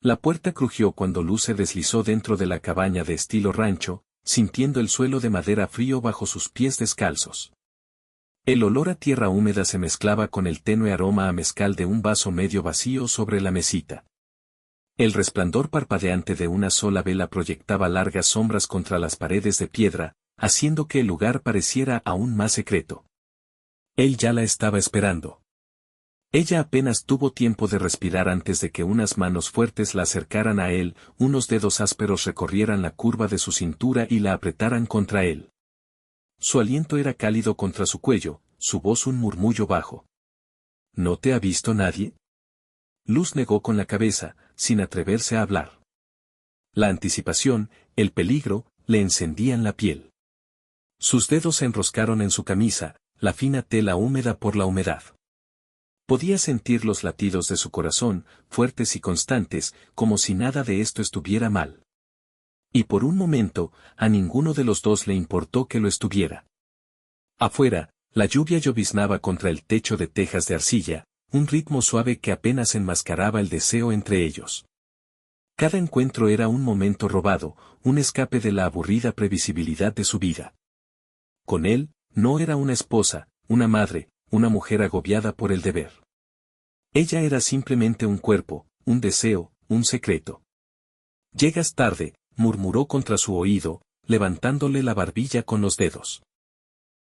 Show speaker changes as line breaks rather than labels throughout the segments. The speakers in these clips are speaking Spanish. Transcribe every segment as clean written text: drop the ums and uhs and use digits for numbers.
La puerta crujió cuando Luz se deslizó dentro de la cabaña de estilo rancho, sintiendo el suelo de madera frío bajo sus pies descalzos. El olor a tierra húmeda se mezclaba con el tenue aroma a mezcal de un vaso medio vacío sobre la mesita. El resplandor parpadeante de una sola vela proyectaba largas sombras contra las paredes de piedra, haciendo que el lugar pareciera aún más secreto. Él ya la estaba esperando. Ella apenas tuvo tiempo de respirar antes de que unas manos fuertes la acercaran a él, unos dedos ásperos recorrieran la curva de su cintura y la apretaran contra él. Su aliento era cálido contra su cuello, su voz un murmullo bajo. ¿No te ha visto nadie? Luz negó con la cabeza, sin atreverse a hablar. La anticipación, el peligro, le encendían la piel. Sus dedos se enroscaron en su camisa, la fina tela húmeda por la humedad. Podía sentir los latidos de su corazón, fuertes y constantes, como si nada de esto estuviera mal. Y por un momento, a ninguno de los dos le importó que lo estuviera. Afuera, la lluvia lloviznaba contra el techo de tejas de arcilla, un ritmo suave que apenas enmascaraba el deseo entre ellos. Cada encuentro era un momento robado, un escape de la aburrida previsibilidad de su vida. Con él, no era una esposa, una madre, una mujer agobiada por el deber. Ella era simplemente un cuerpo, un deseo, un secreto. Llegas tarde, murmuró contra su oído, levantándole la barbilla con los dedos.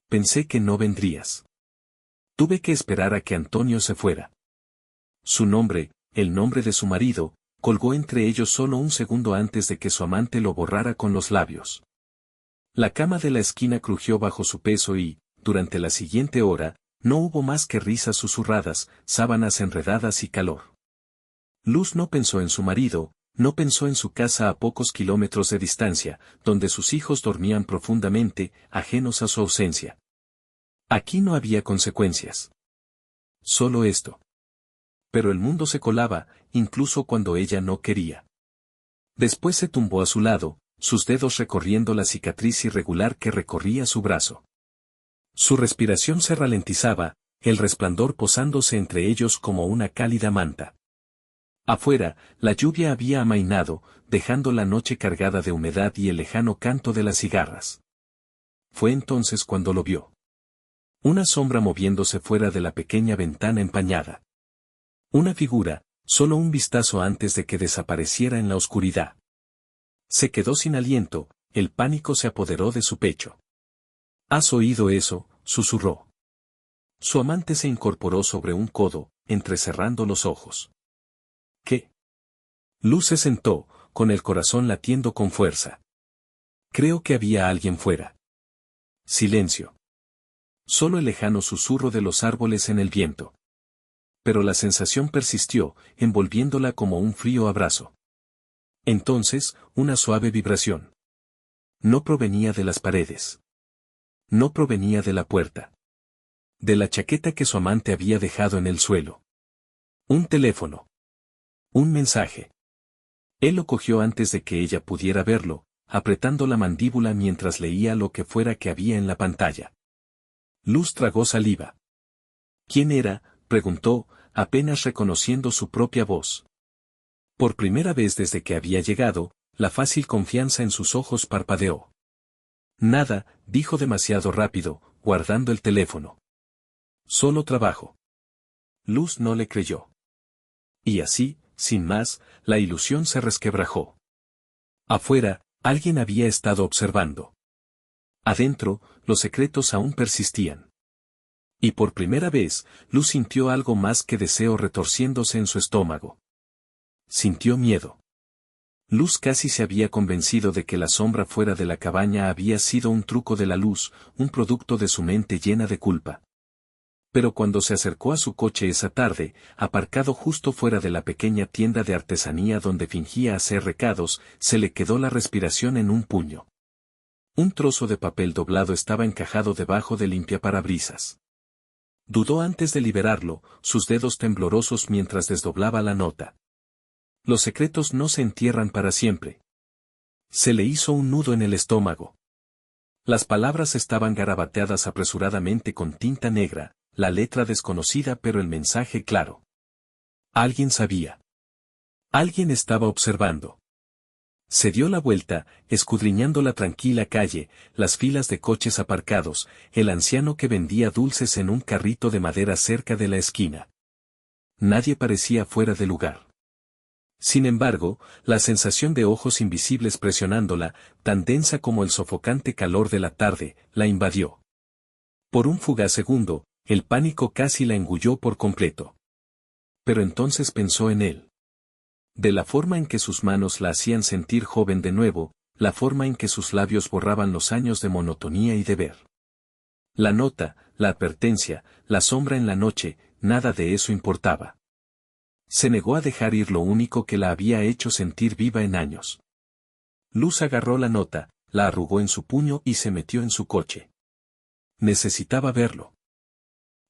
Pensé que no vendrías. Tuve que esperar a que Antonio se fuera. Su nombre, el nombre de su marido, colgó entre ellos solo un segundo antes de que su amante lo borrara con los labios. La cama de la esquina crujió bajo su peso y, durante la siguiente hora, no hubo más que risas susurradas, sábanas enredadas y calor. Luz no pensó en su marido, no pensó en su casa a pocos kilómetros de distancia, donde sus hijos dormían profundamente, ajenos a su ausencia. Aquí no había consecuencias. Solo esto. Pero el mundo se colaba, incluso cuando ella no quería. Después se tumbó a su lado, sus dedos recorriendo la cicatriz irregular que recorría su brazo. Su respiración se ralentizaba, el resplandor posándose entre ellos como una cálida manta. Afuera, la lluvia había amainado, dejando la noche cargada de humedad y el lejano canto de las cigarras. Fue entonces cuando lo vio. Una sombra moviéndose fuera de la pequeña ventana empañada. Una figura, solo un vistazo antes de que desapareciera en la oscuridad. Se quedó sin aliento, el pánico se apoderó de su pecho. ¿Has oído eso?, susurró. Su amante se incorporó sobre un codo, entrecerrando los ojos. ¿Qué? Luz se sentó, con el corazón latiendo con fuerza. Creo que había alguien fuera. Silencio. Solo el lejano susurro de los árboles en el viento. Pero la sensación persistió, envolviéndola como un frío abrazo. Entonces, una suave vibración. No provenía de las paredes. No provenía de la puerta. De la chaqueta que su amante había dejado en el suelo. Un teléfono. Un mensaje. Él lo cogió antes de que ella pudiera verlo, apretando la mandíbula mientras leía lo que fuera que había en la pantalla. Luz tragó saliva. ¿Quién era?, preguntó, apenas reconociendo su propia voz. Por primera vez desde que había llegado, la fácil confianza en sus ojos parpadeó. Nada, dijo demasiado rápido, guardando el teléfono. Solo trabajo. Luz no le creyó. Y así, sin más, la ilusión se resquebrajó. Afuera, alguien había estado observando. Adentro, los secretos aún persistían. Y por primera vez, Luz sintió algo más que deseo retorciéndose en su estómago. Sintió miedo. Luz casi se había convencido de que la sombra fuera de la cabaña había sido un truco de la luz, un producto de su mente llena de culpa. Pero cuando se acercó a su coche esa tarde, aparcado justo fuera de la pequeña tienda de artesanía donde fingía hacer recados, se le quedó la respiración en un puño. Un trozo de papel doblado estaba encajado debajo del limpiaparabrisas. Dudó antes de liberarlo, sus dedos temblorosos mientras desdoblaba la nota. Los secretos no se entierran para siempre. Se le hizo un nudo en el estómago. Las palabras estaban garabateadas apresuradamente con tinta negra, la letra desconocida pero el mensaje claro. Alguien sabía. Alguien estaba observando. Se dio la vuelta, escudriñando la tranquila calle, las filas de coches aparcados, el anciano que vendía dulces en un carrito de madera cerca de la esquina. Nadie parecía fuera de lugar. Sin embargo, la sensación de ojos invisibles presionándola, tan densa como el sofocante calor de la tarde, la invadió. Por un fugaz segundo, el pánico casi la engulló por completo. Pero entonces pensó en él. De la forma en que sus manos la hacían sentir joven de nuevo, la forma en que sus labios borraban los años de monotonía y deber. La nota, la advertencia, la sombra en la noche, nada de eso importaba. Se negó a dejar ir lo único que la había hecho sentir viva en años. Luz agarró la nota, la arrugó en su puño y se metió en su coche. Necesitaba verlo.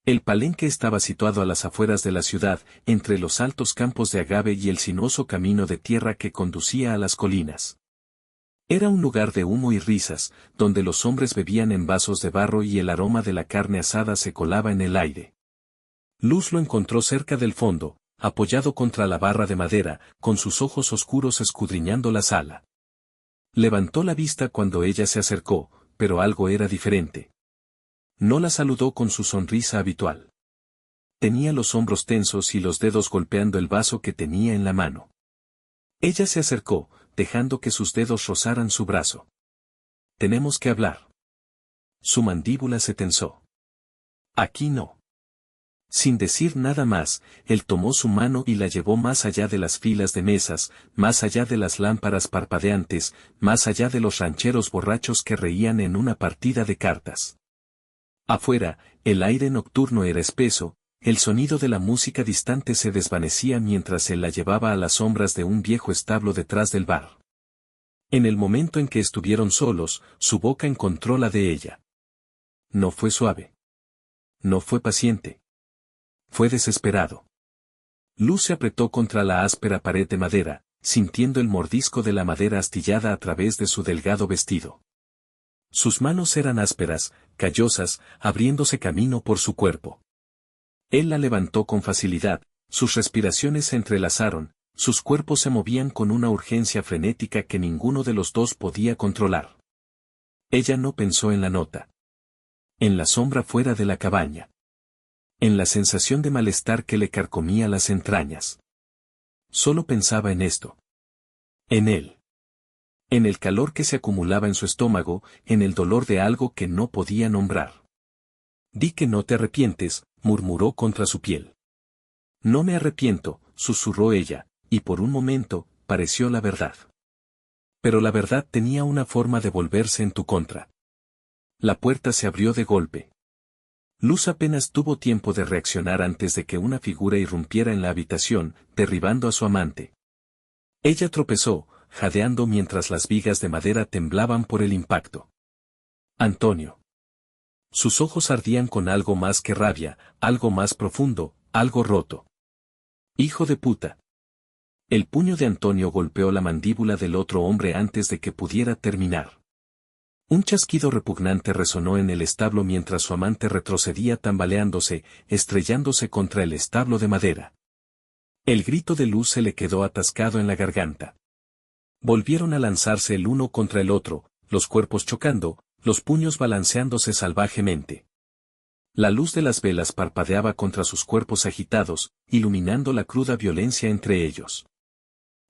El palenque estaba situado a las afueras de la ciudad, entre los altos campos de agave y el sinuoso camino de tierra que conducía a las colinas. Era un lugar de humo y risas, donde los hombres bebían en vasos de barro y el aroma de la carne asada se colaba en el aire. Luz lo encontró cerca del fondo, apoyado contra la barra de madera, con sus ojos oscuros escudriñando la sala. Levantó la vista cuando ella se acercó, pero algo era diferente. No la saludó con su sonrisa habitual. Tenía los hombros tensos y los dedos golpeando el vaso que tenía en la mano. Ella se acercó, dejando que sus dedos rozaran su brazo. Tenemos que hablar. Su mandíbula se tensó. Aquí no. Sin decir nada más, él tomó su mano y la llevó más allá de las filas de mesas, más allá de las lámparas parpadeantes, más allá de los rancheros borrachos que reían en una partida de cartas. Afuera, el aire nocturno era espeso, el sonido de la música distante se desvanecía mientras él la llevaba a las sombras de un viejo establo detrás del bar. En el momento en que estuvieron solos, su boca encontró la de ella. No fue suave. No fue paciente. Fue desesperado. Luz se apretó contra la áspera pared de madera, sintiendo el mordisco de la madera astillada a través de su delgado vestido. Sus manos eran ásperas, callosas, abriéndose camino por su cuerpo. Él la levantó con facilidad, sus respiraciones se entrelazaron, sus cuerpos se movían con una urgencia frenética que ninguno de los dos podía controlar. Ella no pensó en la nota. En la sombra fuera de la cabaña. En la sensación de malestar que le carcomía las entrañas. Solo pensaba en esto. En él. En el calor que se acumulaba en su estómago, en el dolor de algo que no podía nombrar. Di que no te arrepientes, murmuró contra su piel. No me arrepiento, susurró ella, y por un momento, pareció la verdad. Pero la verdad tenía una forma de volverse en tu contra. La puerta se abrió de golpe. Luz apenas tuvo tiempo de reaccionar antes de que una figura irrumpiera en la habitación, derribando a su amante. Ella tropezó, jadeando mientras las vigas de madera temblaban por el impacto. Antonio. Sus ojos ardían con algo más que rabia, algo más profundo, algo roto. Hijo de puta. El puño de Antonio golpeó la mandíbula del otro hombre antes de que pudiera terminar. Un chasquido repugnante resonó en el establo mientras su amante retrocedía tambaleándose, estrellándose contra el establo de madera. El grito de Luz se le quedó atascado en la garganta. Volvieron a lanzarse el uno contra el otro, los cuerpos chocando, los puños balanceándose salvajemente. La luz de las velas parpadeaba contra sus cuerpos agitados, iluminando la cruda violencia entre ellos.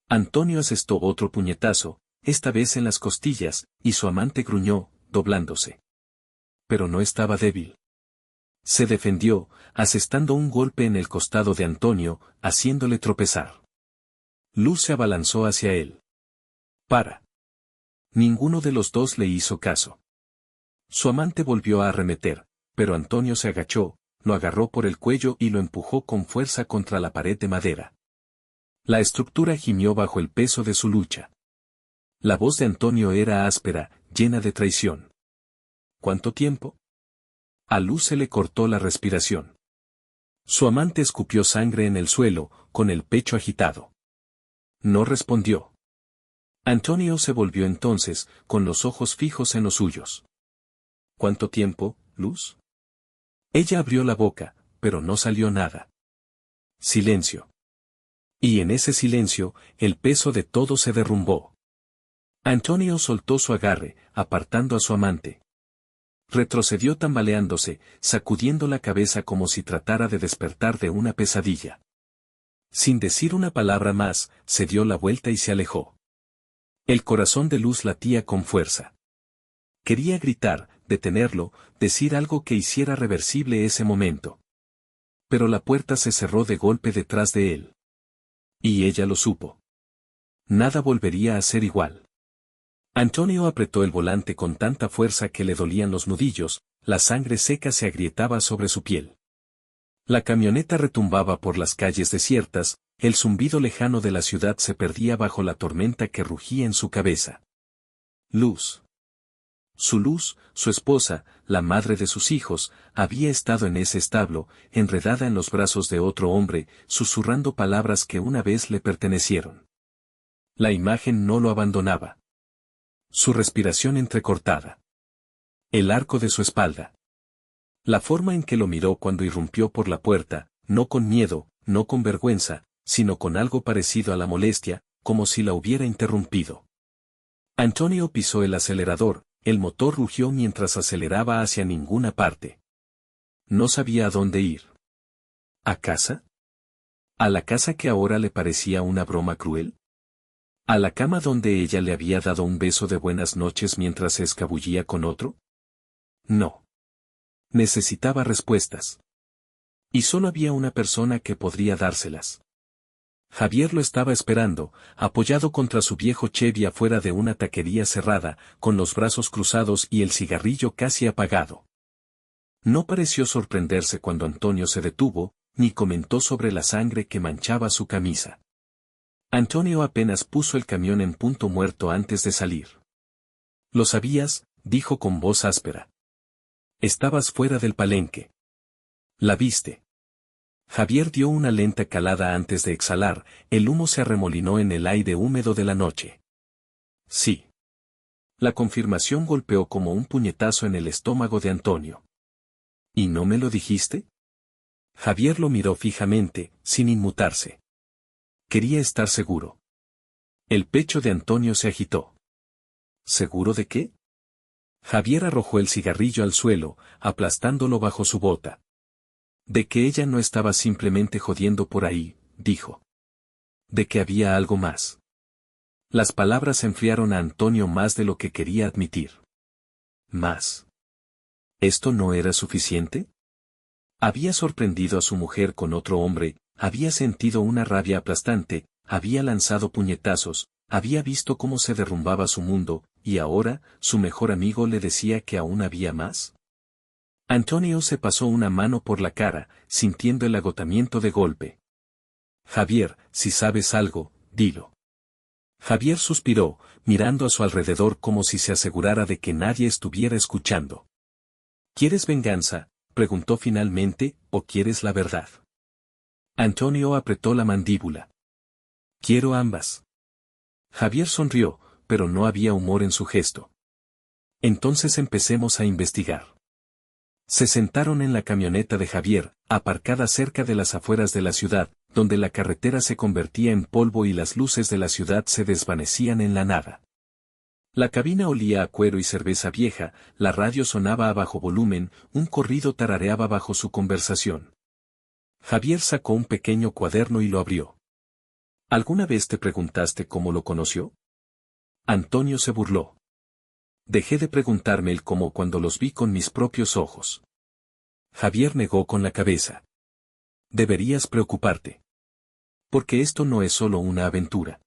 Antonio asestó otro puñetazo, esta vez en las costillas, y su amante gruñó, doblándose. Pero no estaba débil. Se defendió, asestando un golpe en el costado de Antonio, haciéndole tropezar. Luz se abalanzó hacia él. ¡Para! Ninguno de los dos le hizo caso. Su amante volvió a arremeter, pero Antonio se agachó, lo agarró por el cuello y lo empujó con fuerza contra la pared de madera. La estructura gimió bajo el peso de su lucha. La voz de Antonio era áspera, llena de traición. ¿Cuánto tiempo? A Luz se le cortó la respiración. Su amante escupió sangre en el suelo, con el pecho agitado. No respondió. Antonio se volvió entonces, con los ojos fijos en los suyos. ¿Cuánto tiempo, Luz? Ella abrió la boca, pero no salió nada. Silencio. Y en ese silencio, el peso de todo se derrumbó. Antonio soltó su agarre, apartando a su amante. Retrocedió tambaleándose, sacudiendo la cabeza como si tratara de despertar de una pesadilla. Sin decir una palabra más, se dio la vuelta y se alejó. El corazón de Luz latía con fuerza. Quería gritar, detenerlo, decir algo que hiciera reversible ese momento. Pero la puerta se cerró de golpe detrás de él. Y ella lo supo. Nada volvería a ser igual. Antonio apretó el volante con tanta fuerza que le dolían los nudillos, la sangre seca se agrietaba sobre su piel. La camioneta retumbaba por las calles desiertas, el zumbido lejano de la ciudad se perdía bajo la tormenta que rugía en su cabeza. Luz. Su Luz, su esposa, la madre de sus hijos, había estado en ese establo, enredada en los brazos de otro hombre, susurrando palabras que una vez le pertenecieron. La imagen no lo abandonaba. Su respiración entrecortada. El arco de su espalda. La forma en que lo miró cuando irrumpió por la puerta, no con miedo, no con vergüenza, sino con algo parecido a la molestia, como si la hubiera interrumpido. Antonio pisó el acelerador, el motor rugió mientras aceleraba hacia ninguna parte. No sabía a dónde ir. ¿A casa? ¿A la casa que ahora le parecía una broma cruel? ¿A la cama donde ella le había dado un beso de buenas noches mientras se escabullía con otro? No. Necesitaba respuestas. Y solo había una persona que podría dárselas. Javier lo estaba esperando, apoyado contra su viejo Chevy afuera de una taquería cerrada, con los brazos cruzados y el cigarrillo casi apagado. No pareció sorprenderse cuando Antonio se detuvo, ni comentó sobre la sangre que manchaba su camisa. Antonio apenas puso el camión en punto muerto antes de salir. «¿Lo sabías?», dijo con voz áspera. «Estabas fuera del palenque. ¿La viste?». Javier dio una lenta calada antes de exhalar, el humo se arremolinó en el aire húmedo de la noche. «Sí». La confirmación golpeó como un puñetazo en el estómago de Antonio. «¿Y no me lo dijiste?». Javier lo miró fijamente, sin inmutarse. Quería estar seguro. El pecho de Antonio se agitó. ¿Seguro de qué? Javier arrojó el cigarrillo al suelo, aplastándolo bajo su bota. De que ella no estaba simplemente jodiendo por ahí, dijo. De que había algo más. Las palabras enfriaron a Antonio más de lo que quería admitir. ¿Más? ¿Esto no era suficiente? Había sorprendido a su mujer con otro hombre, había sentido una rabia aplastante, había lanzado puñetazos, había visto cómo se derrumbaba su mundo, y ahora, su mejor amigo le decía que aún había más. Antonio se pasó una mano por la cara, sintiendo el agotamiento de golpe. Javier, si sabes algo, dilo. Javier suspiró, mirando a su alrededor como si se asegurara de que nadie estuviera escuchando. ¿Quieres venganza?, preguntó finalmente, ¿o quieres la verdad? Antonio apretó la mandíbula. Quiero ambas. Javier sonrió, pero no había humor en su gesto. Entonces empecemos a investigar. Se sentaron en la camioneta de Javier, aparcada cerca de las afueras de la ciudad, donde la carretera se convertía en polvo y las luces de la ciudad se desvanecían en la nada. La cabina olía a cuero y cerveza vieja, la radio sonaba a bajo volumen, un corrido tarareaba bajo su conversación. Javier sacó un pequeño cuaderno y lo abrió. ¿Alguna vez te preguntaste cómo lo conoció? Antonio se burló. Dejé de preguntarme el cómo cuando los vi con mis propios ojos. Javier negó con la cabeza. Deberías preocuparte. Porque esto no es solo una aventura.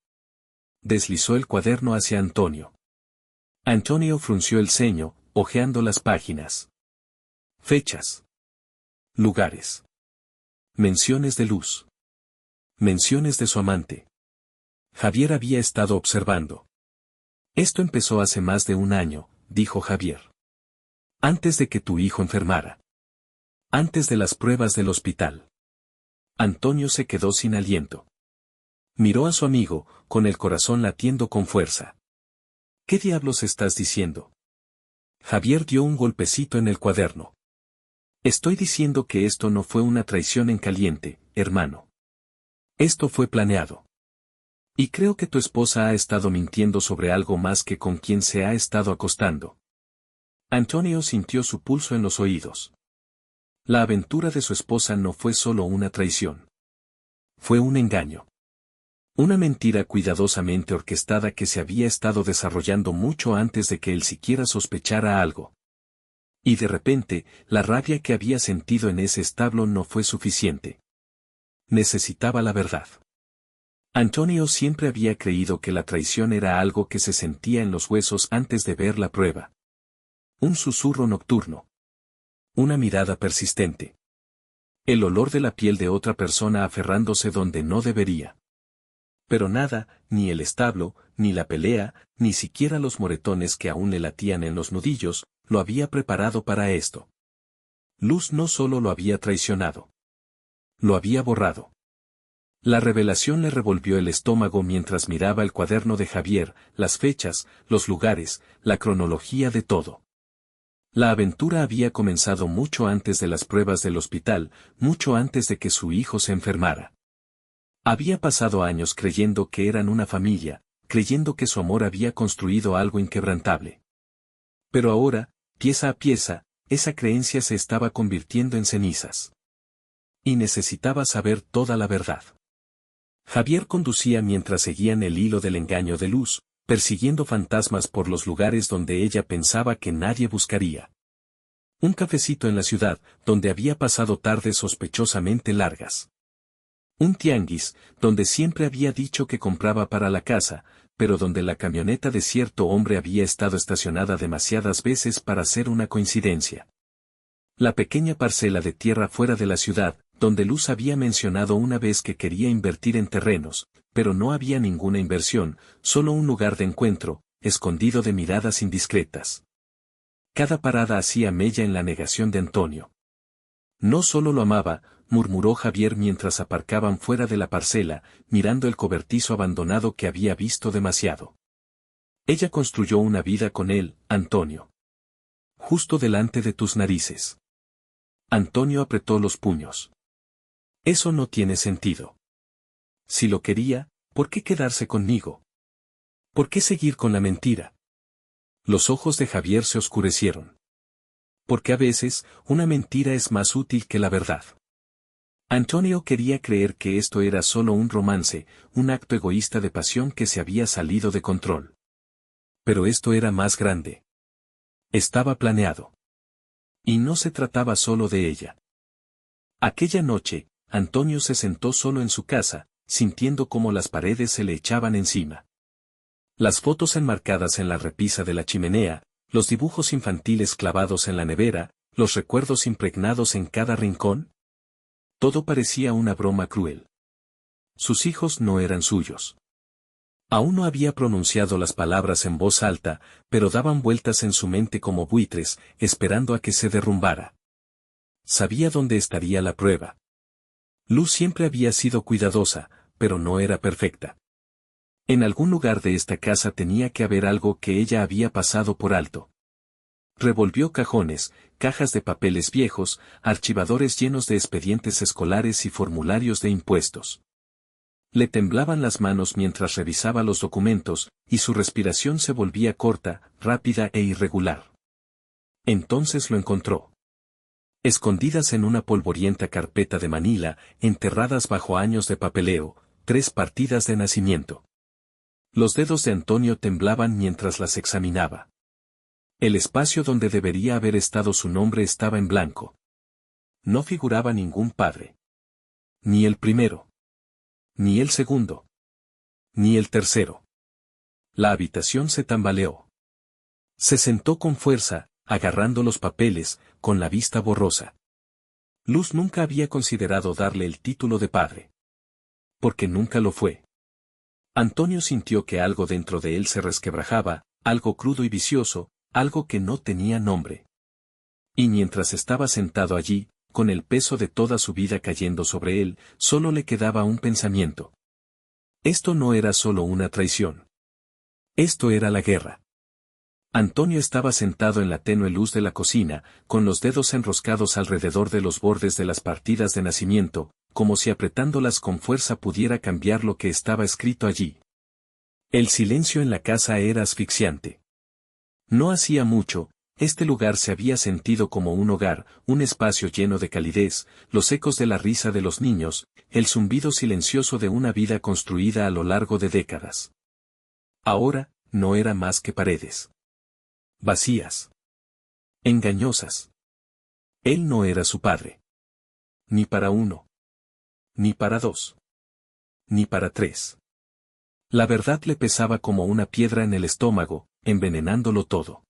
Deslizó el cuaderno hacia Antonio. Antonio frunció el ceño, hojeando las páginas. Fechas. Lugares. Menciones de Luz. Menciones de su amante. Javier había estado observando. Esto empezó hace más de un año, dijo Javier. Antes de que tu hijo enfermara. Antes de las pruebas del hospital. Antonio se quedó sin aliento. Miró a su amigo, con el corazón latiendo con fuerza. ¿Qué diablos estás diciendo? Javier dio un golpecito en el cuaderno. Estoy diciendo que esto no fue una traición en caliente, hermano. Esto fue planeado. Y creo que tu esposa ha estado mintiendo sobre algo más que con quien se ha estado acostando. Antonio sintió su pulso en los oídos. La aventura de su esposa no fue solo una traición. Fue un engaño. Una mentira cuidadosamente orquestada que se había estado desarrollando mucho antes de que él siquiera sospechara algo. Y de repente, la rabia que había sentido en ese establo no fue suficiente. Necesitaba la verdad. Antonio siempre había creído que la traición era algo que se sentía en los huesos antes de ver la prueba. Un susurro nocturno. Una mirada persistente. El olor de la piel de otra persona aferrándose donde no debería. Pero nada, ni el establo, ni la pelea, ni siquiera los moretones que aún le latían en los nudillos, lo había preparado para esto. Luz no solo lo había traicionado. Lo había borrado. La revelación le revolvió el estómago mientras miraba el cuaderno de Javier, las fechas, los lugares, la cronología de todo. La aventura había comenzado mucho antes de las pruebas del hospital, mucho antes de que su hijo se enfermara. Había pasado años creyendo que eran una familia, creyendo que su amor había construido algo inquebrantable. Pero ahora, pieza a pieza, esa creencia se estaba convirtiendo en cenizas. Y necesitaba saber toda la verdad. Javier conducía mientras seguían el hilo del engaño de Luz, persiguiendo fantasmas por los lugares donde ella pensaba que nadie buscaría. Un cafecito en la ciudad, donde había pasado tardes sospechosamente largas. Un tianguis, donde siempre había dicho que compraba para la casa, pero donde la camioneta de cierto hombre había estado estacionada demasiadas veces para ser una coincidencia. La pequeña parcela de tierra fuera de la ciudad, donde Luz había mencionado una vez que quería invertir en terrenos, pero no había ninguna inversión, solo un lugar de encuentro, escondido de miradas indiscretas. Cada parada hacía mella en la negación de Antonio. No solo lo amaba, murmuró Javier mientras aparcaban fuera de la parcela, mirando el cobertizo abandonado que había visto demasiado. Ella construyó una vida con él, Antonio. Justo delante de tus narices. Antonio apretó los puños. Eso no tiene sentido. Si lo quería, ¿por qué quedarse conmigo? ¿Por qué seguir con la mentira? Los ojos de Javier se oscurecieron. Porque a veces, una mentira es más útil que la verdad. Antonio quería creer que esto era solo un romance, un acto egoísta de pasión que se había salido de control. Pero esto era más grande. Estaba planeado. Y no se trataba solo de ella. Aquella noche, Antonio se sentó solo en su casa, sintiendo cómo las paredes se le echaban encima. Las fotos enmarcadas en la repisa de la chimenea, los dibujos infantiles clavados en la nevera, los recuerdos impregnados en cada rincón. Todo parecía una broma cruel. Sus hijos no eran suyos. Aún no había pronunciado las palabras en voz alta, pero daban vueltas en su mente como buitres, esperando a que se derrumbara. Sabía dónde estaría la prueba. Luz siempre había sido cuidadosa, pero no era perfecta. En algún lugar de esta casa tenía que haber algo que ella había pasado por alto. Revolvió cajones, cajas de papeles viejos, archivadores llenos de expedientes escolares y formularios de impuestos. Le temblaban las manos mientras revisaba los documentos, y su respiración se volvía corta, rápida e irregular. Entonces lo encontró. Escondidas en una polvorienta carpeta de Manila, enterradas bajo años de papeleo, 3 partidas de nacimiento. Los dedos de Antonio temblaban mientras las examinaba. El espacio donde debería haber estado su nombre estaba en blanco. No figuraba ningún padre. Ni el primero. Ni el segundo. Ni el tercero. La habitación se tambaleó. Se sentó con fuerza, agarrando los papeles, con la vista borrosa. Luz nunca había considerado darle el título de padre. Porque nunca lo fue. Antonio sintió que algo dentro de él se resquebrajaba, algo crudo y vicioso, algo que no tenía nombre. Y mientras estaba sentado allí, con el peso de toda su vida cayendo sobre él, solo le quedaba un pensamiento. Esto no era solo una traición. Esto era la guerra. Antonio estaba sentado en la tenue luz de la cocina, con los dedos enroscados alrededor de los bordes de las partidas de nacimiento, como si apretándolas con fuerza pudiera cambiar lo que estaba escrito allí. El silencio en la casa era asfixiante. No hacía mucho, este lugar se había sentido como un hogar, un espacio lleno de calidez, los ecos de la risa de los niños, el zumbido silencioso de una vida construida a lo largo de décadas. Ahora, no era más que paredes. Vacías. Engañosas. Él no era su padre. Ni para uno. Ni para dos. Ni para tres. La verdad le pesaba como una piedra en el estómago, envenenándolo todo.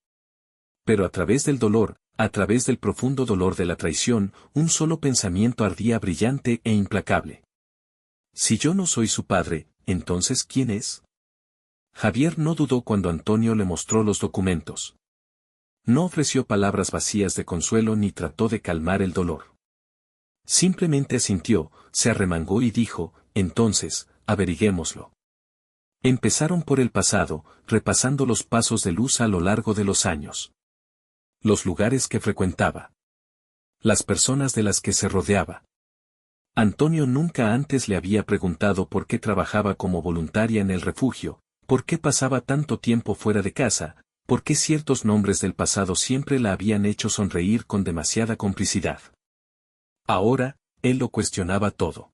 Pero a través del dolor, a través del profundo dolor de la traición, un solo pensamiento ardía brillante e implacable. Si yo no soy su padre, ¿entonces quién es? Javier no dudó cuando Antonio le mostró los documentos. No ofreció palabras vacías de consuelo ni trató de calmar el dolor. Simplemente asintió, se arremangó y dijo, entonces, averiguémoslo. Empezaron por el pasado, repasando los pasos de Luz a lo largo de los años. Los lugares que frecuentaba. Las personas de las que se rodeaba. Antonio nunca antes le había preguntado por qué trabajaba como voluntaria en el refugio, por qué pasaba tanto tiempo fuera de casa, por qué ciertos nombres del pasado siempre la habían hecho sonreír con demasiada complicidad. Ahora, él lo cuestionaba todo.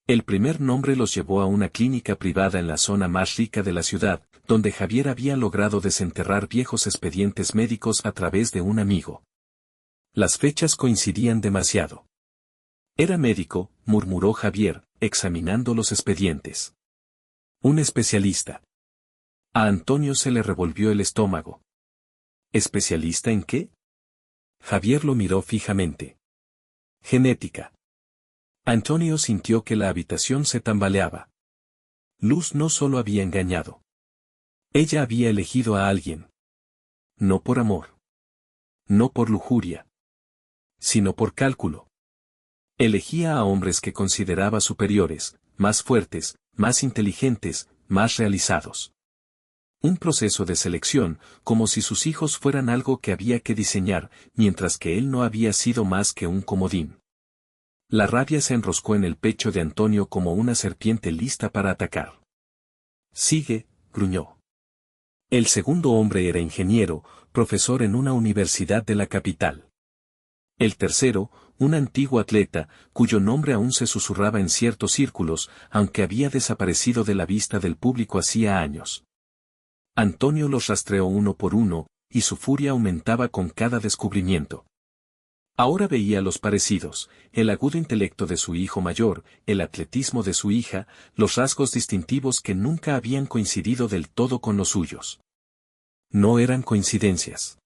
El primer nombre los llevó a una clínica privada en la zona más rica de la ciudad, donde Javier había logrado desenterrar viejos expedientes médicos a través de un amigo. Las fechas coincidían demasiado. Era médico, murmuró Javier, examinando los expedientes. Un especialista. A Antonio se le revolvió el estómago. ¿Especialista en qué? Javier lo miró fijamente. Genética. Antonio sintió que la habitación se tambaleaba. Luz no solo había engañado. Ella había elegido a alguien. No por amor. No por lujuria. Sino por cálculo. Elegía a hombres que consideraba superiores, más fuertes, más inteligentes, más realizados. Un proceso de selección, como si sus hijos fueran algo que había que diseñar, mientras que él no había sido más que un comodín. La rabia se enroscó en el pecho de Antonio como una serpiente lista para atacar. Sigue, gruñó. El segundo hombre era ingeniero, profesor en una universidad de la capital. El tercero, un antiguo atleta, cuyo nombre aún se susurraba en ciertos círculos, aunque había desaparecido de la vista del público hacía años. Antonio los rastreó uno por uno, y su furia aumentaba con cada descubrimiento. Ahora veía los parecidos, el agudo intelecto de su hijo mayor, el atletismo de su hija, los rasgos distintivos que nunca habían coincidido del todo con los suyos. No eran coincidencias.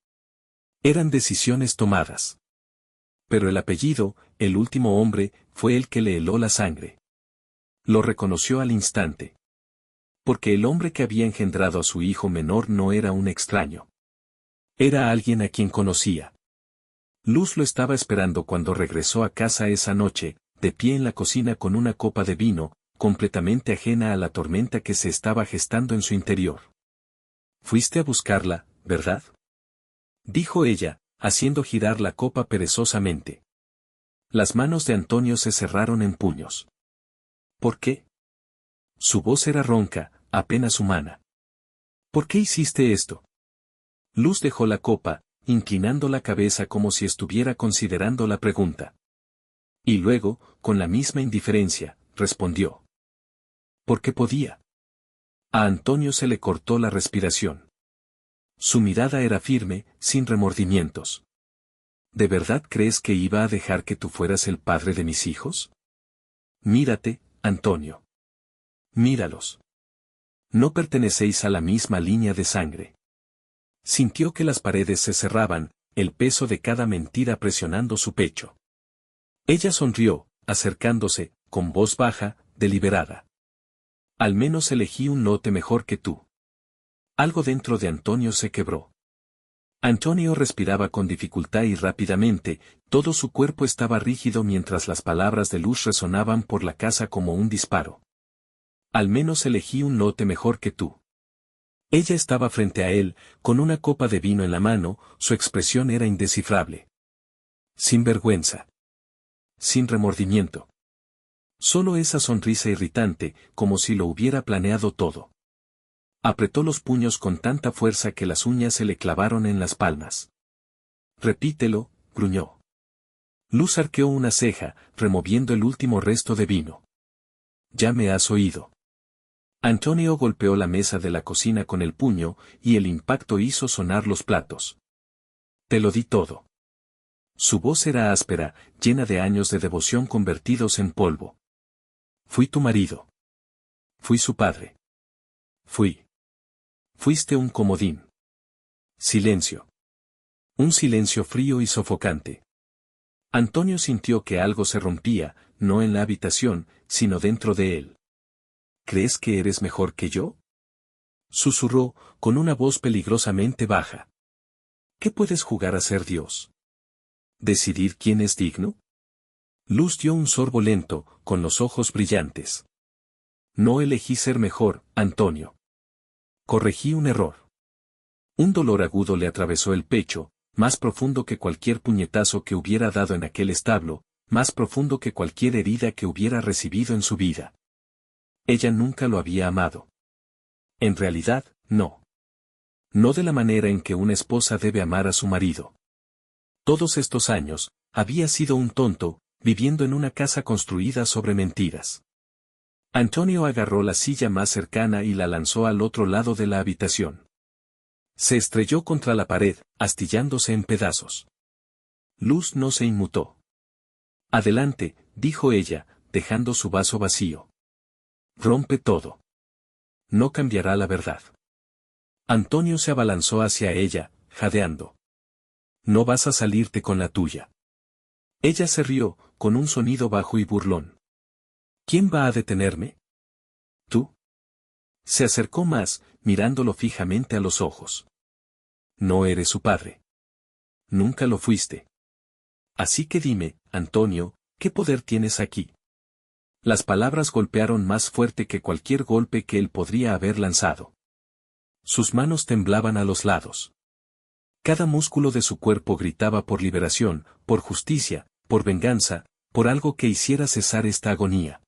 Eran decisiones tomadas. Pero el apellido, el último hombre, fue el que le heló la sangre. Lo reconoció al instante. Porque el hombre que había engendrado a su hijo menor no era un extraño. Era alguien a quien conocía. Luz lo estaba esperando cuando regresó a casa esa noche, de pie en la cocina con una copa de vino, completamente ajena a la tormenta que se estaba gestando en su interior. «Fuiste a buscarla, ¿verdad?», dijo ella, haciendo girar la copa perezosamente. Las manos de Antonio se cerraron en puños. «¿Por qué?». Su voz era ronca, apenas humana. «¿Por qué hiciste esto?». Luz dejó la copa, inclinando la cabeza como si estuviera considerando la pregunta. Y luego, con la misma indiferencia, respondió. «Porque podía». A Antonio se le cortó la respiración. Su mirada era firme, sin remordimientos. ¿De verdad crees que iba a dejar que tú fueras el padre de mis hijos? Mírate, Antonio. Míralos. No pertenecéis a la misma línea de sangre. Sintió que las paredes se cerraban, el peso de cada mentira presionando su pecho. Ella sonrió, acercándose, con voz baja, deliberada. Al menos elegí un lote mejor que tú. Algo dentro de Antonio se quebró. Antonio respiraba con dificultad y rápidamente, todo su cuerpo estaba rígido mientras las palabras de Luz resonaban por la casa como un disparo. Al menos elegí un lote mejor que tú. Ella estaba frente a él, con una copa de vino en la mano, su expresión era indescifrable. Sin vergüenza. Sin remordimiento. Solo esa sonrisa irritante, como si lo hubiera planeado todo. Apretó los puños con tanta fuerza que las uñas se le clavaron en las palmas. Repítelo, gruñó. Luz arqueó una ceja, removiendo el último resto de vino. Ya me has oído. Antonio golpeó la mesa de la cocina con el puño, y el impacto hizo sonar los platos. Te lo di todo. Su voz era áspera, llena de años de devoción convertidos en polvo. Fui tu marido. Fui su padre. Fuiste un comodín. Silencio. Un silencio frío y sofocante. Antonio sintió que algo se rompía, no en la habitación, sino dentro de él. ¿Crees que eres mejor que yo? Susurró, con una voz peligrosamente baja. ¿Qué puedes jugar a ser Dios? ¿Decidir quién es digno? Luz dio un sorbo lento, con los ojos brillantes. No elegí ser mejor, Antonio. Corregí un error. Un dolor agudo le atravesó el pecho, más profundo que cualquier puñetazo que hubiera dado en aquel establo, más profundo que cualquier herida que hubiera recibido en su vida. Ella nunca lo había amado. En realidad, no. No de la manera en que una esposa debe amar a su marido. Todos estos años, había sido un tonto, viviendo en una casa construida sobre mentiras. Antonio agarró la silla más cercana y la lanzó al otro lado de la habitación. Se estrelló contra la pared, astillándose en pedazos. Luz no se inmutó. Adelante, dijo ella, dejando su vaso vacío. Rompe todo. No cambiará la verdad. Antonio se abalanzó hacia ella, jadeando. No vas a salirte con la tuya. Ella se rió, con un sonido bajo y burlón. ¿Quién va a detenerme? ¿Tú? Se acercó más, mirándolo fijamente a los ojos. No eres su padre. Nunca lo fuiste. Así que dime, Antonio, ¿qué poder tienes aquí? Las palabras golpearon más fuerte que cualquier golpe que él podría haber lanzado. Sus manos temblaban a los lados. Cada músculo de su cuerpo gritaba por liberación, por justicia, por venganza, por algo que hiciera cesar esta agonía.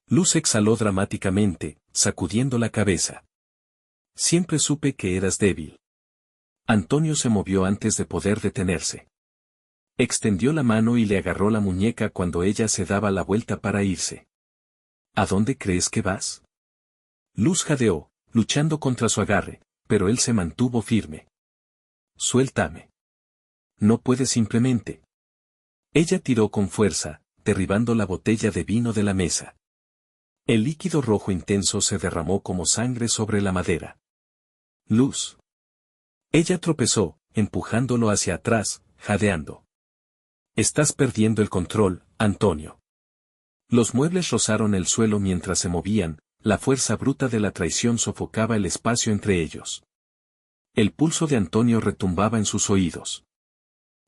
Luz exhaló dramáticamente, sacudiendo la cabeza. Siempre supe que eras débil. Antonio se movió antes de poder detenerse. Extendió la mano y le agarró la muñeca cuando ella se daba la vuelta para irse. ¿A dónde crees que vas? Luz jadeó, luchando contra su agarre, pero él se mantuvo firme. Suéltame. No puedes simplemente. Ella tiró con fuerza, derribando la botella de vino de la mesa. El líquido rojo intenso se derramó como sangre sobre la madera. Luz. Ella tropezó, empujándolo hacia atrás, jadeando. Estás perdiendo el control, Antonio. Los muebles rozaron el suelo mientras se movían, la fuerza bruta de la traición sofocaba el espacio entre ellos. El pulso de Antonio retumbaba en sus oídos.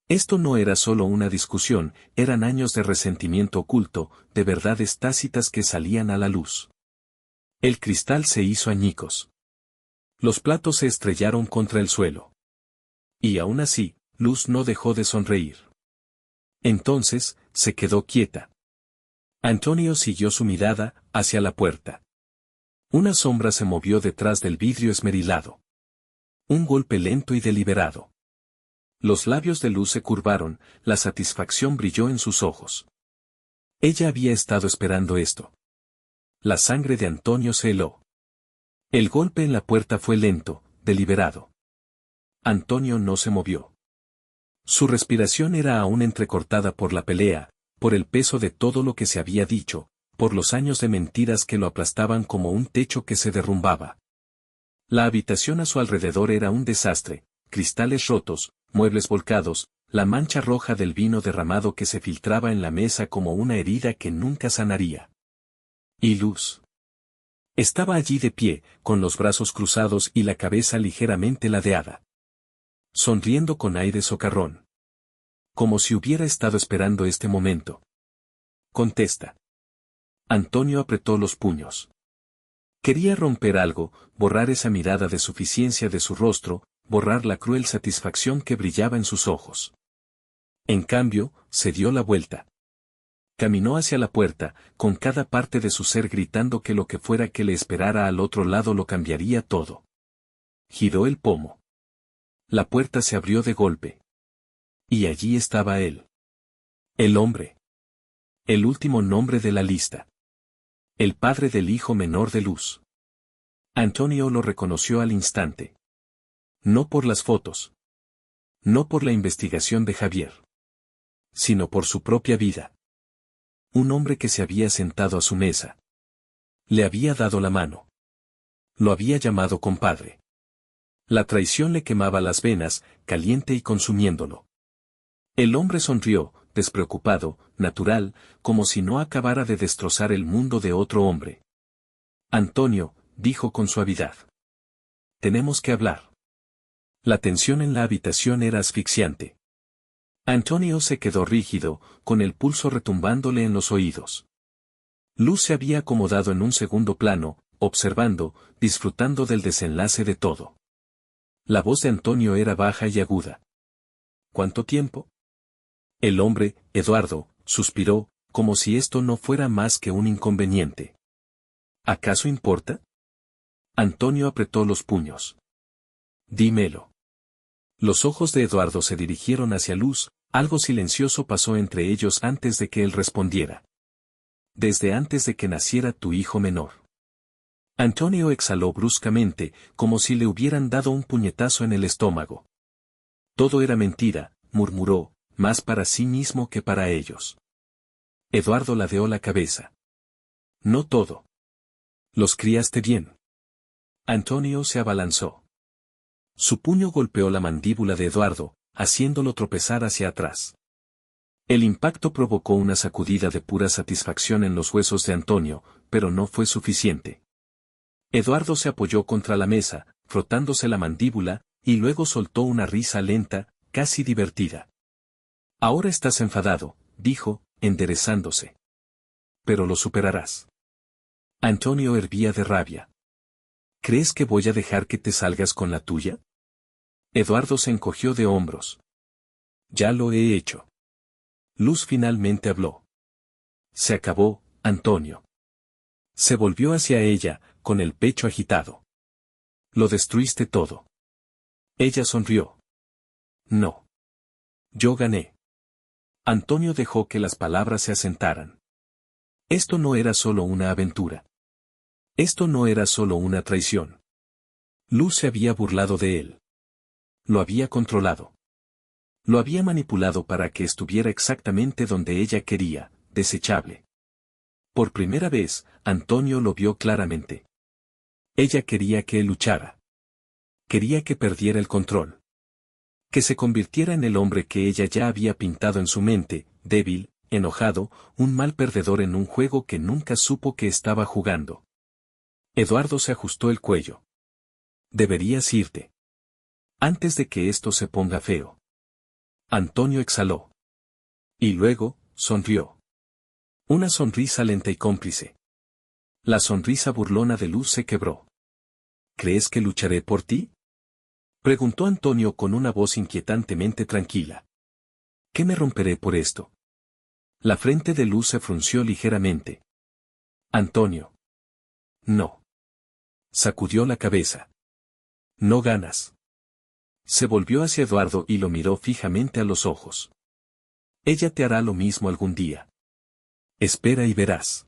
Esto no era solo una discusión, eran años de resentimiento oculto, de verdades tácitas que salían a la luz. El cristal se hizo añicos. Los platos se estrellaron contra el suelo. Y aún así, Luz no dejó de sonreír. Entonces, se quedó quieta. Antonio siguió su mirada, hacia la puerta. Una sombra se movió detrás del vidrio esmerilado. Un golpe lento y deliberado. Los labios de Luz se curvaron, la satisfacción brilló en sus ojos. Ella había estado esperando esto. La sangre de Antonio se heló. El golpe en la puerta fue lento, deliberado. Antonio no se movió. Su respiración era aún entrecortada por la pelea, por el peso de todo lo que se había dicho, por los años de mentiras que lo aplastaban como un techo que se derrumbaba. La habitación a su alrededor era un desastre, cristales rotos, muebles volcados, la mancha roja del vino derramado que se filtraba en la mesa como una herida que nunca sanaría. Y Luz. Estaba allí de pie, con los brazos cruzados y la cabeza ligeramente ladeada. Sonriendo con aire socarrón. Como si hubiera estado esperando este momento. Contesta. Antonio apretó los puños. Quería romper algo, borrar esa mirada de suficiencia de su rostro, borrar la cruel satisfacción que brillaba en sus ojos. En cambio, se dio la vuelta. Caminó hacia la puerta, con cada parte de su ser gritando que lo que fuera que le esperara al otro lado lo cambiaría todo. Giró el pomo. La puerta se abrió de golpe. Y allí estaba él. El hombre. El último nombre de la lista. El padre del hijo menor de Luz. Antonio lo reconoció al instante. No por las fotos. No por la investigación de Javier. Sino por su propia vida. Un hombre que se había sentado a su mesa. Le había dado la mano. Lo había llamado compadre. La traición le quemaba las venas, caliente y consumiéndolo. El hombre sonrió, despreocupado, natural, como si no acabara de destrozar el mundo de otro hombre. Antonio, dijo con suavidad. Tenemos que hablar. La tensión en la habitación era asfixiante. Antonio se quedó rígido, con el pulso retumbándole en los oídos. Luz se había acomodado en un segundo plano, observando, disfrutando del desenlace de todo. La voz de Antonio era baja y aguda. ¿Cuánto tiempo? El hombre, Eduardo, suspiró, como si esto no fuera más que un inconveniente. ¿Acaso importa? Antonio apretó los puños. Dímelo. Los ojos de Eduardo se dirigieron hacia Luz, algo silencioso pasó entre ellos antes de que él respondiera. Desde antes de que naciera tu hijo menor. Antonio exhaló bruscamente, como si le hubieran dado un puñetazo en el estómago. Todo era mentira, murmuró, más para sí mismo que para ellos. Eduardo ladeó la cabeza. No todo. ¿Los criaste bien? Antonio se abalanzó. Su puño golpeó la mandíbula de Eduardo, haciéndolo tropezar hacia atrás. El impacto provocó una sacudida de pura satisfacción en los huesos de Antonio, pero no fue suficiente. Eduardo se apoyó contra la mesa, frotándose la mandíbula, y luego soltó una risa lenta, casi divertida. Ahora estás enfadado, dijo, enderezándose. Pero lo superarás. Antonio hervía de rabia. ¿Crees que voy a dejar que te salgas con la tuya? Eduardo se encogió de hombros. Ya lo he hecho. Luz finalmente habló. Se acabó, Antonio. Se volvió hacia ella, con el pecho agitado. Lo destruiste todo. Ella sonrió. No. Yo gané. Antonio dejó que las palabras se asentaran. Esto no era solo una aventura. Esto no era solo una traición. Luz se había burlado de él. Lo había controlado. Lo había manipulado para que estuviera exactamente donde ella quería, desechable. Por primera vez, Antonio lo vio claramente. Ella quería que él luchara. Quería que perdiera el control. Que se convirtiera en el hombre que ella ya había pintado en su mente, débil, enojado, un mal perdedor en un juego que nunca supo que estaba jugando. Eduardo se ajustó el cuello. Deberías irte. Antes de que esto se ponga feo. Antonio exhaló. Y luego, sonrió. Una sonrisa lenta y cómplice. La sonrisa burlona de Luz se quebró. ¿Crees que lucharé por ti? Preguntó Antonio con una voz inquietantemente tranquila. ¿Qué me romperé por esto? La frente de Luz se frunció ligeramente. Antonio. No. Sacudió la cabeza. No ganas. Se volvió hacia Eduardo y lo miró fijamente a los ojos. Ella te hará lo mismo algún día. Espera y verás.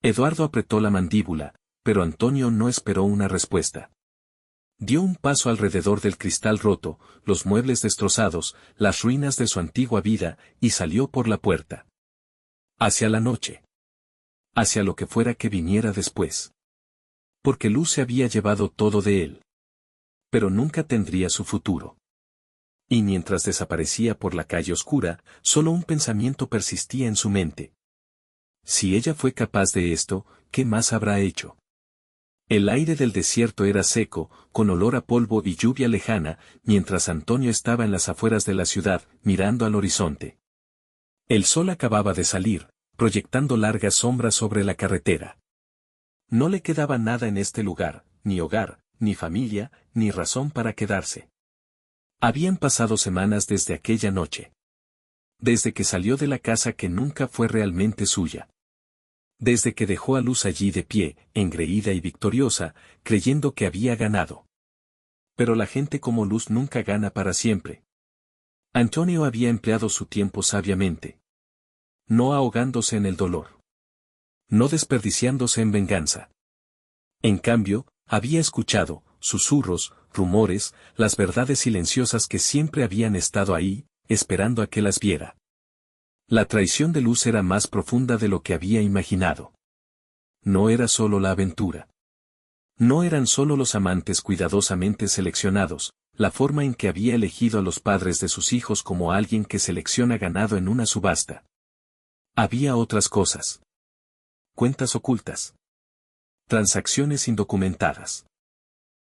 Eduardo apretó la mandíbula, pero Antonio no esperó una respuesta. Dio un paso alrededor del cristal roto, los muebles destrozados, las ruinas de su antigua vida, y salió por la puerta. Hacia la noche. Hacia lo que fuera que viniera después. Porque Luz se había llevado todo de él. Pero nunca tendría su futuro. Y mientras desaparecía por la calle oscura, solo un pensamiento persistía en su mente. Si ella fue capaz de esto, ¿qué más habrá hecho? El aire del desierto era seco, con olor a polvo y lluvia lejana, mientras Antonio estaba en las afueras de la ciudad, mirando al horizonte. El sol acababa de salir, proyectando largas sombras sobre la carretera. No le quedaba nada en este lugar, ni hogar, ni familia, ni razón para quedarse. Habían pasado semanas desde aquella noche. Desde que salió de la casa que nunca fue realmente suya. Desde que dejó a Luz allí de pie, engreída y victoriosa, creyendo que había ganado. Pero la gente como Luz nunca gana para siempre. Antonio había empleado su tiempo sabiamente. No ahogándose en el dolor. No desperdiciándose en venganza. En cambio, había escuchado, susurros, rumores, las verdades silenciosas que siempre habían estado ahí, esperando a que las viera. La traición de Luz era más profunda de lo que había imaginado. No era solo la aventura. No eran solo los amantes cuidadosamente seleccionados, la forma en que había elegido a los padres de sus hijos como alguien que selecciona ganado en una subasta. Había otras cosas. Cuentas ocultas. Transacciones indocumentadas.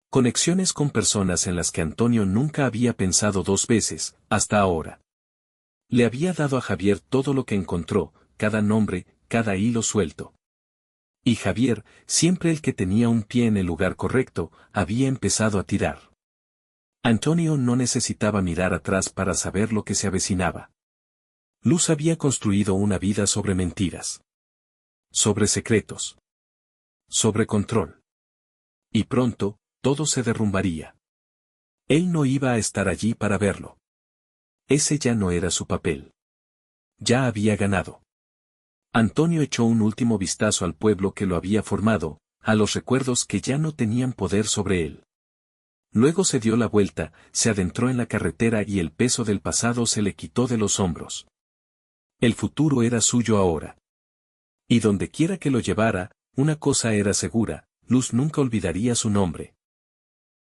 Conexiones con personas en las que Antonio nunca había pensado dos veces, hasta ahora. Le había dado a Javier todo lo que encontró, cada nombre, cada hilo suelto. Y Javier, siempre el que tenía un pie en el lugar correcto, había empezado a tirar. Antonio no necesitaba mirar atrás para saber lo que se avecinaba. Luz había construido una vida sobre mentiras. Sobre secretos. Sobre control. Y pronto, todo se derrumbaría. Él no iba a estar allí para verlo. Ese ya no era su papel. Ya había ganado. Antonio echó un último vistazo al pueblo que lo había formado, a los recuerdos que ya no tenían poder sobre él. Luego se dio la vuelta, se adentró en la carretera y el peso del pasado se le quitó de los hombros. El futuro era suyo ahora. Y donde quiera que lo llevara, una cosa era segura, Luz nunca olvidaría su nombre.